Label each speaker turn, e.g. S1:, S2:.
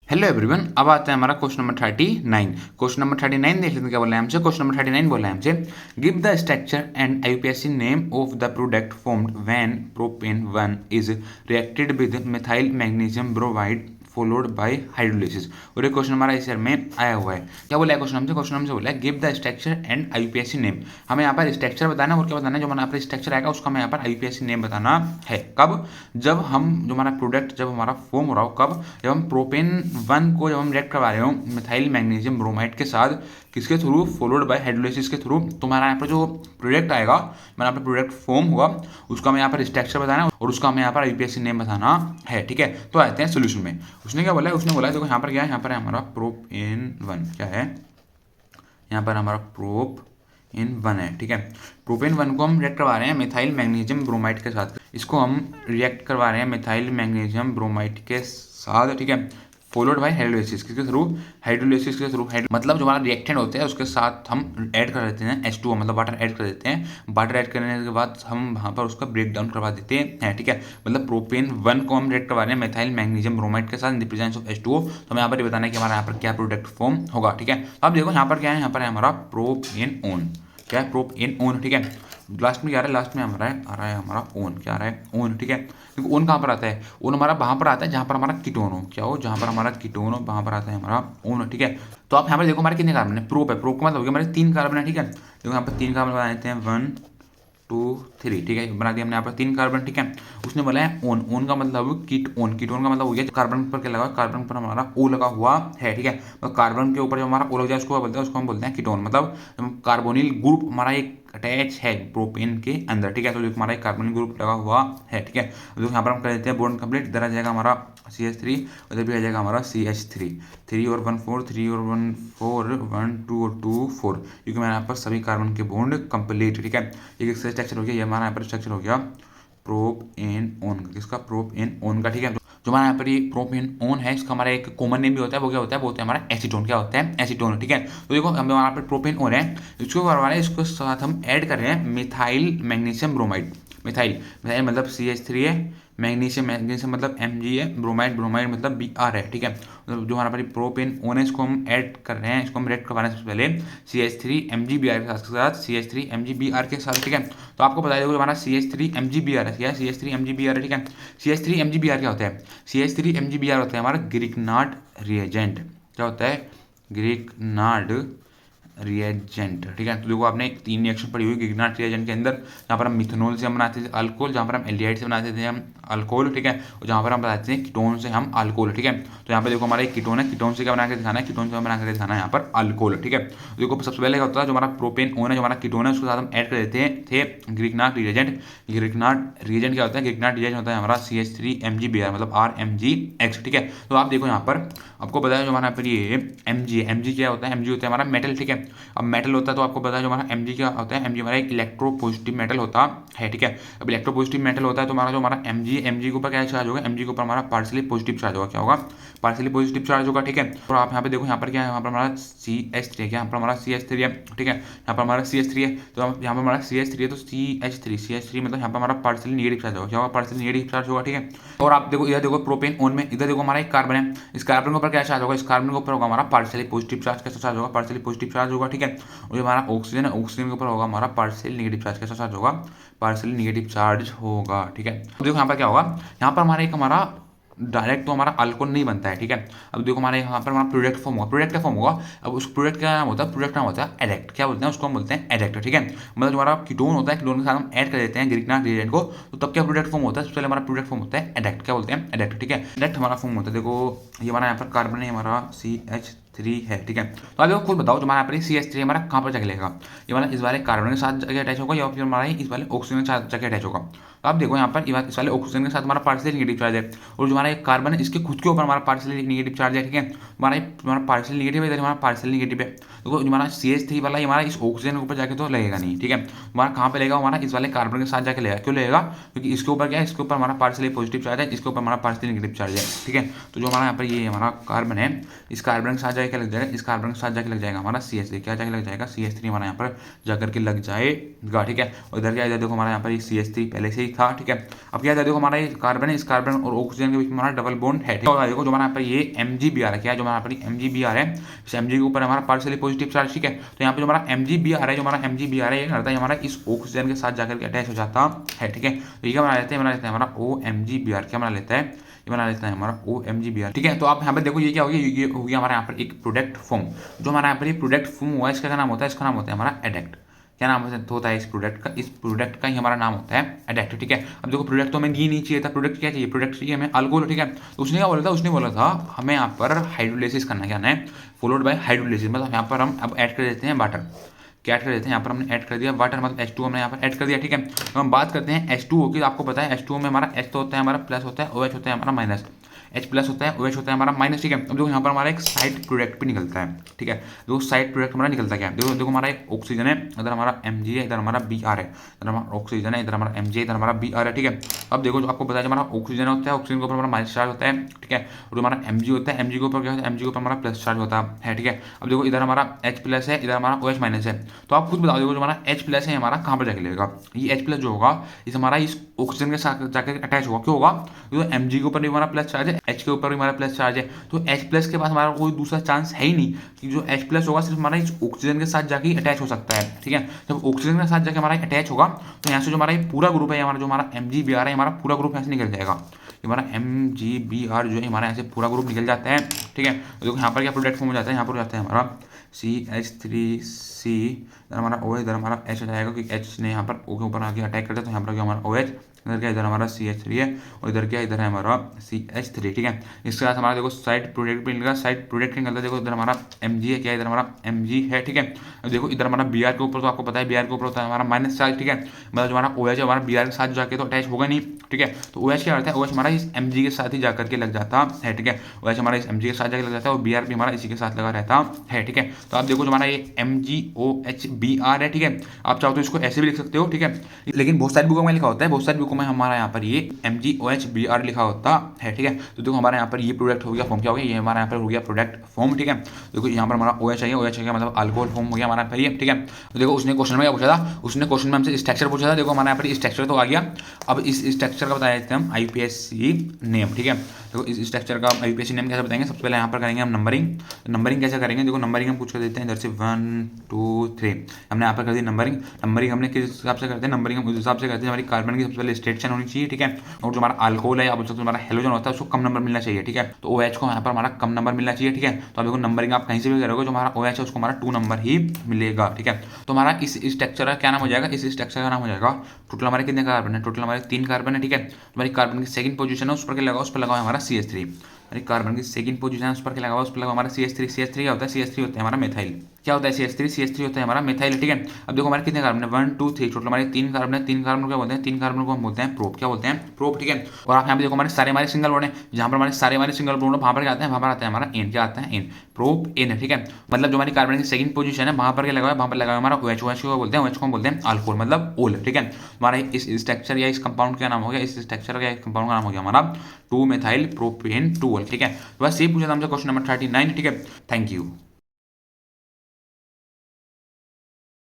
S1: Hello everyone, अब आता है हमारा क्वेश्चन नंबर 39। क्वेश्चन नंबर 39 देख लेते हैं क्या बोला है हमसे। क्वेश्चन नंबर 39 बोला है हमसे, give the structure and IUPAC name of the product formed when propane 1 is reacted with methyl magnesium bromide followed by hydrolysis. और ये क्वेश्चन हमारा इस ईयर में आया हुआ है। क्या बोला है क्वेश्चन हमसे बोला है give the structure and IUPAC name. हमें यहाँ पर स्ट्रक्चर बताना है और क्या बताना है, जो हमारा यहाँ पर स्ट्रक्चर आएगा उसका हमें यहाँ पर आईयूपीएसी नेम बताना है। कब? जब हम जो हमारा प्रोडक्ट जब हमारा फॉर्म हो रहा हो, कब? जब हम प्रोपेन 1 को जब हम रिएक्ट करवा रहे हो मिथाइल मैग्नीशियम ब्रोमाइड के साथ, किसके थ्रू? फॉलोड बाय हाइड्रोलिसिस के थ्रू। तुम्हारा यहाँ पर जो प्रोडक्ट आएगा, हमारा यहाँ पर प्रोडक्ट फॉर्म होगा, उसका हमें यहाँ पर स्ट्रक्चर बताना है और उसका हमें यहाँ पर आईयूपीएसी नेम बताना है। ठीक है, तो आते हैं सोल्यूशन में। उसने क्या बोला है? उसने बोला है देखो यहाँ पर क्या है, यहाँ पर है हमारा प्रोपेन 1। क्या है? यहाँ पर हमारा प्रोपेन 1 है। ठीक है, प्रोपेन 1 को हम रिएक्ट करवा रहे हैं मिथाइल मैग्नीशियम ब्रोमाइड के साथ। इसको हम रिएक्ट करवा रहे हैं मिथाइल मैग्नीशियम ब्रोमाइड के साथ। ठीक है, फॉलोड बाय हाइड्रोलिसिस, किसके थ्रू? हाइड्रोलिसिस के थ्रू। मतलब जो हमारा रिएक्टेंट होते हैं उसके साथ हम ऐड कर देते हैं H2O, मतलब वाटर ऐड कर देते हैं। वाटर ऐड करने के बाद हम वहाँ पर उसका ब्रेक डाउन करवा देते हैं। ठीक है, मतलब प्रोपेन 1 को हम रिएक्ट करवा रहे हैं मिथाइल मैग्नीशियम ब्रोमाइड के साथ in the presence of H2O। तो हमें यहाँ पर ये बताना है कि हमारा यहाँ पर क्या प्रोडक्ट फॉर्म होगा। ठीक है, अब देखो यहाँ पर क्या है, यहाँ पर है हमारा प्रोपेन ओन। क्या है? Propane own. ठीक है, लास्ट में क्या आ रहा है? लास्ट में हमारा आ रहा है हमारा ओन। क्या आ रहा है? ओन। ठीक है, देखो ओन कहाँ पर आता है? ओन हमारा वहाँ पर आता है जहाँ पर हमारा कीटोन हो। क्या हो? जहाँ पर हमारा कीटोन हो वहाँ पर आता है हमारा ओन। ठीक है, तो आप यहाँ पर देखो हमारे कितने कार्बन है? प्रोप है। प्रोप का मतलब हो गया हमारे 3 कार्बन है। ठीक है, देखो यहाँ पर 3 कार्बन बना देते हैं, 1 2 3। ठीक है, बना दिया हमने यहाँ पर 3 कार्बन। ठीक है, उसने बोला है ओन। ओन का मतलब कीट ओन। कीटोन का मतलब हो गया कार्बन पर क्या लगा? कार्बन पर हमारा ओ लगा हुआ है। ठीक है, तो कार्बन के ऊपर जो हमारा ओ लग जाए उसको बोलते हैं, उसको हम बोलते हैं कीटोन। मतलब कार्बोनिल ग्रुप हमारा एक अटैच है प्रोपेन के अंदर। ठीक है, तो हमारा एक कार्बन ग्रुप लगा हुआ है। ठीक है, तो यहाँ पर हम कर देते हैं बॉन्ड कंप्लीट। इधर आ जाएगा हमारा CH3, उधर भी आ जाएगा हमारा CH3। 3 और 1 4, 3 और 1 4, 1 2 और 2 4, क्योंकि मैंने यहाँ पर सभी कार्बन के बॉन्ड कंप्लीट। ठीक है, एक स्ट्रक्चर हो गया, ये हमारा यहाँ पर स्ट्रक्चर हो गया प्रोपेन ओन का। किसका? प्रोपेन ओन का। ठीक है, जो हमारा यहाँ पर ये प्रोपेन ओन है, इसका हमारा एक कॉमन नेम भी होता है। वो क्या होता है? वो होता है हमारा एसीटोन। क्या होता है? एसीटोन। ठीक है, तो देखो हम यहाँ पर प्रोपेन ओन है, इसको करवा रहे हैं, इसको साथ हम ऐड कर रहे हैं methyl magnesium bromide. Methyl methyl मतलब CH3 है, मैग्नीशियम मैग्नीशियम मतलब Mg है, ब्रोमाइड ब्रोमाइड मतलब Br है। ठीक है, मतलब जो हमारा पर प्रोपेन ओन है, इसको हम ऐड कर रहे हैं, इसको हम रेड करवाने से पहले CH3 MgBr के साथ CH3 MgBr के साथ। ठीक है, तो आपको बता देगा हमारा CH3 MgBr है। क्या है? CH3 MgBr है। ठीक है, CH3 MgBr क्या होता है? CH3 MgBr होता है हमारा ग्रिग्नार्ड रिएजेंट। क्या होता है? Grignard reagent. ठीक है, तो देखो आपने 3 रिएक्शन पढ़ी हुई ग्रिग्नार्ड रिएजेंट के अंदर, जहाँ पर हम मिथेनॉल से हम बनाते थे अल्कोहल, जहाँ पर हम एल्डिहाइड से बनाते थे हम अल्कोहल। ठीक है, और जहाँ पर हम बनाते हैं कीटोन से हम अल्कोहल। ठीक है, तो यहाँ पे देखो हमारा एक कीटोन है, कीटोन से क्या बना के दिखाना है? कीटोन से बना के दिखाना है यहाँ पर अल्कोहल। ठीक है, तो देखो सबसे पहले क्या होता है, जो हमारा प्रोपेन ओन है, जो हमारा कीटोन है, उसके साथ हम ऐड कर देते थे ग्रिग्नार्ड रिएजेंट। ग्रिग्नार्ड रिएजेंट क्या होता है? ग्रिग्नार्ड रिएजेंट होता है हमारा CH3 MgBr मतलब RMgX। ठीक है, तो आप देखो यहाँ पर आपको बताया जो हमारा पर ये Mg क्या होता है? Mg होता है हमारा मेटल। ठीक है, अब मेटल होता है तो आपको पता है जो हमारा Mg क्या होता है? Mg हमारा एक इलेक्ट्रोपॉजिटिव मेटल होता है। ठीक है, अब इलेक्ट्रोपॉजिटिव मेटल होता है तो हमारा जो हमारा Mg के ऊपर क्या चार्ज होगा? Mg के ऊपर हमारा पार्सली पॉजिटिव चार्ज होगा। क्या होगा? पार्सली पॉजिटिव चार्ज होगा। ठीक है, और आप यहाँ पे देखो यहाँ पर क्या है? यहाँ पर हमारा CH3 है। यहाँ पर हमारा CH3 है। ठीक है, यहाँ पर हमारा CH3 है, तो यहाँ पर हमारा CH3 है तो CH3 मतलब यहाँ पर हमारा पार्सली नेगेटिव चार्ज होगा। क्या होगा? पार्सली नेगेटिव चार्ज होगा। ठीक है, और आप देखो इधर देखो प्रोपेन ओन में, इधर देखो हमारा एक कार्बन है, इस कार्बन के ऊपर क्या चार्ज होगा? इस कार्बन के ऊपर होगा हमारा पार्शियली पॉजिटिव चार्ज। कैसा चार्ज होगा? पार्शियली पॉजिटिव चार्ज होगा। ठीक है, और जो हमारा ऑक्सीजन है, ऑक्सीजन के ऊपर होगा हमारा पार्शियली नेगेटिव चार्ज। कैसा चार्ज होगा? पार्शियली नेगेटिव चार्ज होगा। ठीक है, अब देखो यहाँ पर क्या होगा? यहाँ पर हमारा एक हमारा डायरेक्ट तो हमारा अल्कोहल नहीं बनता है। ठीक है, अब देखो हमारे यहाँ पर हमारा प्रोडक्ट फॉर्म होगा। प्रोडक्ट का फॉर्म होगा, अब उस प्रोडक्ट का नाम होता है, प्रोडक्ट नाम होता है एडेक्ट। क्या बोलते हैं उसको? हम बोलते हैं एडेक्ट। ठीक है, मतलब जो हमारा कीटोन होता है, कीटोन के साथ हम ऐड कर देते हैं ग्रिग्नार्ड रिएजेंट को, तो तब क्या प्रोडक्ट फॉर्म होता है? सबसे पहले हमारा प्रोडक्ट फॉर्म होता है एडेक्ट। क्या बोलते हैं? एडेक्ट। ठीक है, एडेक्ट हमारा फॉर्म होता है। देखो ये हमारा यहाँ पर कार्बन है, हमारा CH3 है। ठीक है, तो आप देखो खुद बताओ जो हमारा यहाँ पर CH3 हमारा कहाँ पर जाके लेगा? ये वाला इस वाले कार्बन के साथ जगह अटैच होगा या फिर हमारा इस वाले ऑक्सीजन के साथ जगह अटैच होगा? तो आप देखो यहाँ पर इस वाले ऑक्सीजन के साथ हमारा पार्शियली नेगेटिव चार्ज है, और जो हमारा एक कार्बन है इसके खुद के ऊपर हमारा पार्शियली नेगेटिव चार्ज है। ठीक है, हमारा पार्शियली नेगेटिव है, इधर हमारा पार्शियली नेगेटिव है। देखो जो हमारा CH3 वाला हमारा इस ऑक्सीजन के ऊपर जाके तो लगेगा नहीं। ठीक है, हमारा कहाँ पे लगेगा? हमारा इस वाले कार्बन के साथ जाके लगेगा। क्यों लगेगा? क्योंकि इसके ऊपर क्या है? इसके ऊपर हमारा पार्शियली पॉजिटिव चार्ज है, इसके ऊपर हमारा पार्शियली नेगेटिव चार्ज है। ठीक है, तो जो हमारा यहाँ पर ये हमारा कार्बन है, इस कार्बन के साथ जाके क्या लग जाएगा, इस कार्बन के साथ जाके लग जाएगा हमारा CH3, क्या जाके लग जाएगा CH3 हमारा यहाँ पर जाकर के लग जाएगा, ठीक है। और इधर क्या देखो हमारा यहाँ पर CH3 पहले से ही था, ठीक है। अब क्या देखो हमारा ये कार्बन है, इस कार्बन और ऑक्सीजन के बीच में हमारा डबल बॉन्ड है, ठीक है। देखो जो हमारा यहाँ पर ये MgBr है, क्या है जो हमारा यहाँ पर MgBr है, इस Mg के ऊपर हमारा पार्शियली पॉजिटिव चार्ज, ठीक है। तो यहाँ पे जो हमारा MgBr है, जो हमारा MgBr है, ये करता है हमारा इस ऑक्सीजन के साथ जाकर के अटैच हो जाता है, ठीक है। तो ये क्या बना लेते हैं, हमारा OMgBr, क्या बना लेता है, ये बना लेता है हमारा OMgBr, ठीक है। तो आप यहाँ पे देखो ये क्या हो गया, ये हो गया हमारा यहाँ पर एक प्रोडक्ट फॉर्म। जो हमारा यहाँ पर ये प्रोडक्ट फॉर्म हुआ है, इसका क्या नाम होता है, इसका नाम होता है हमारा एडेक्ट। क्या नाम होता है इस प्रोडक्ट का ही हमारा नाम होता है एडेक्ट, ठीक है। अब देखो प्रोडक्ट तो हमें ये नहीं चाहिए था, प्रोडक्ट क्या चाहिए, प्रोडक्ट चाहिए हमें अल्कोहल, ठीक है। तो उसने क्या बोला था, उसने बोला था हमें यहाँ पर हाइड्रोलाइसिस करना, क्या है, फॉलोड बाय हाइड्रोलाइसिस, मतलब यहाँ पर हम अब ऐड कर देते हैं वाटर, क्या ऐड कर देते हैं, यहाँ पर हमने ऐड कर दिया वाटर, मतलब H2 हमने यहाँ पर ऐड कर दिया, ठीक है। तो हम बात करते हैं H2O की। आपको पता है H2O में हमारा H तो होता है हमारा प्लस होता है, OH होता है हमारा माइनस, H प्लस होता है, OH होता है हमारा माइनस, ठीक है। अब देखो यहाँ पर हमारा एक साइड प्रोडक्ट भी निकलता है, ठीक है। देखो साइड प्रोडक्ट हमारा निकलता है क्या, देखो हमारा एक ऑक्सीजन है, इधर हमारा Mg है, इधर हमारा Br है, इधर हमारा ऑक्सीजन है, इधर हमारा Mg है, इधर हमारा Br है, ठीक है। अब देखो जो आपको पता है हमारा ऑक्सीजन होता है, ऑक्सीजन के ऊपर हमारा माइनस चार्ज होता है, ठीक है। और जो हमारा Mg होता है, Mg के ऊपर क्या होता है, Mg के ऊपर हमारा प्लस चार्ज होता है, ठीक है। अब देखो इधर हमारा H प्लस है, इधर हमारा OH माइनस है। तो आप खुद बताओ, देखो जो हमारा H प्लस है हमारा कहाँ पर जाके लगेगा, ये H प्लस जो होगा इस हमारा इस ऑक्सीजन के साथ जाकर अटैच होगा, क्यों होगा, क्योंकि Mg के ऊपर भी हमारा प्लस चार्ज है, H के ऊपर भी हमारा प्लस चार्ज है। तो H प्लस के पास हमारा कोई दूसरा चांस है ही नहीं कि जो H प्लस होगा सिर्फ हमारा इस ऑक्सीजन के साथ जाके अटैच हो सकता है, ठीक है। जब ऑक्सीजन के साथ जाके हमारा अटैच होगा तो यहाँ से जो हमारा ये पूरा ग्रुप है, हमारा जो हमारा MgBr है, हमारा पूरा ग्रुप यहाँ से निकल जाएगा, हमारा MgBr जो है हमारा यहाँ से पूरा ग्रुप निकल जाता है, ठीक है। तो देखो यहाँ पर क्या प्रोडक्ट फॉर्म हो जाता है, यहाँ पर हो जाता है हमारा CH3C, इधर हमारा OH, इधर हमारा H हो जाएगा क्योंकि H ने यहाँ पर O के ऊपर आके अटैक करता है, तो यहाँ पर क्या हमारा OH, इधर क्या, इधर हमारा CH3 है, और इधर क्या, इधर है हमारा CH3, ठीक है। इसके साथ हमारा देखो साइड प्रोडक्ट भी निकला, साइड प्रोडक्ट निकलता है, देखो इधर हमारा Mg है, क्या इधर हमारा Mg है, ठीक है। अब देखो इधर हमारा Br के ऊपर, तो आपको पता है Br के ऊपर होता है हमारा माइनस चार्ज, ठीक है। मतलब जो हमारा OH है हमारा Br के साथ जाके तो अटैच होगा नहीं, ठीक है। तो OH क्या करता है, OH हमारा इस Mg के साथ ही जाकर के लग जाता है, ठीक है। OH हमारा इस Mg के साथ जाकर लग जाता है, और Br भी हमारा इसी के साथ लगा रहता है, ठीक है। तो आप देखो जो हमारा ये MgOH Br है, ठीक है। आप चाहो तो इसको ऐसे भी लिख सकते हो, ठीक है। लेकिन बहुत सारी बुकों में लिखा होता है, बहुत सारी बुकों में हमारा यहाँ पर ये MgOH Br लिखा होता है, ठीक है। तो देखो हमारे यहाँ पर ये प्रोडक्ट हो गया फॉर्म, क्या हो गया, ये हमारा यहाँ पर हो गया प्रोडक्ट फॉर्म, ठीक है। देखो यहाँ पर हमारा OH है, OH है मतलब अल्कोहल फॉर्म हो गया हमारा पर ये, ठीक है। तो देखो उसने क्वेश्चन में क्या पूछा था, उसने क्वेश्चन में हमसे स्ट्रक्चर पूछा था। देखो हमारे यहाँ पर स्ट्रक्चर तो आ गया, अब इस स्ट्रक्चर का बताया जाते हैं हम IUPAC नेम, ठीक है। देखो इस स्ट्रक्चर का IUPAC नेम कैसे बताएंगे, सबसे पहले यहाँ पर करेंगे हम नंबरिंग। नंबरिंग कैसे करेंगे, देखो नंबरिंग हम कुछ कर देते हैं इधर से 1 2 3, हमने यहाँ पर कर दी नंबरिंग। नंबरिंग हमने किस हिसाब से करते हैं, नंबरिंग हम उस हिसाब से करते हैं हमारी कार्बन की सबसे पहले स्टेट होनी चाहिए, ठीक है। और जो हमारा अल्कोहल है, अब जो हमारा हेलोजन होता है उसको कम नंबर मिलना चाहिए, ठीक है। तो OH को यहाँ पर हमारा कम नंबर मिलना चाहिए, ठीक है। तो अब देखो नंबरिंग आप कहीं से भी करोगे, जो हमारा OH है उसको हमारा 2 नंबर ही मिलेगा, ठीक है। तो हमारा इस स्ट्रक्चर का क्या नाम हो जाएगा, इस स्ट्रक्चर का नाम हो जाएगा, टोटल हमारे कितने कार्बन है, टोटल हमारे 3 कार्बन है, ठीक है। हमारी कार्बन की सेकंड पोजीशन है, उस पर क्या लगा, उस पर लगा हमारा CH3। हमारी कार्बन की सेकंड पोजीशन है, उस पर क्या लगा, उस पर लगा हमारा CH3। CH3 क्या होता है, CH3 होता है हमारा मेथाइल। क्या होता है CH3 होता है हमारा मेथाइल, ठीक है। अब देखो हमारे कितने कार्बन है, 1 2 3, टोटल हमारे 3 कार्बन है। 3 कार्बन को क्या बोलते हैं, 3 कार्बन को हम बोलते हैं प्रोप, क्या बोलते हैं, प्रोप, ठीक है। और आप यहाँ पे देखो हमारे सारे सिंगल बॉन्ड है, जहाँ पर हमारे सिंगल बॉन्ड वहाँ पर क्या आता है, वहाँ पर आता है हमारा एन, क्या आता है एन, प्रोप एन है, ठीक है। मतलब जो हमारी कार्बन की सेकंड पोजीशन है वहाँ पर क्या लगा है, वहाँ पर लगा है हमारा OH। OH को बोलते हैं, OH को बोलते हैं अल्कोहल, मतलब ओल, ठीक है। हमारा इस स्ट्रक्चर या इस कंपाउंड का नाम हो गया, इस स्ट्रक्चर या कंपाउंड का नाम हो गया हमारा 2 मेथाइल प्रोपेन 2, ठीक है। बस ये पूछा था हमसे क्वेश्चन नंबर 39, ठीक है। Thank you.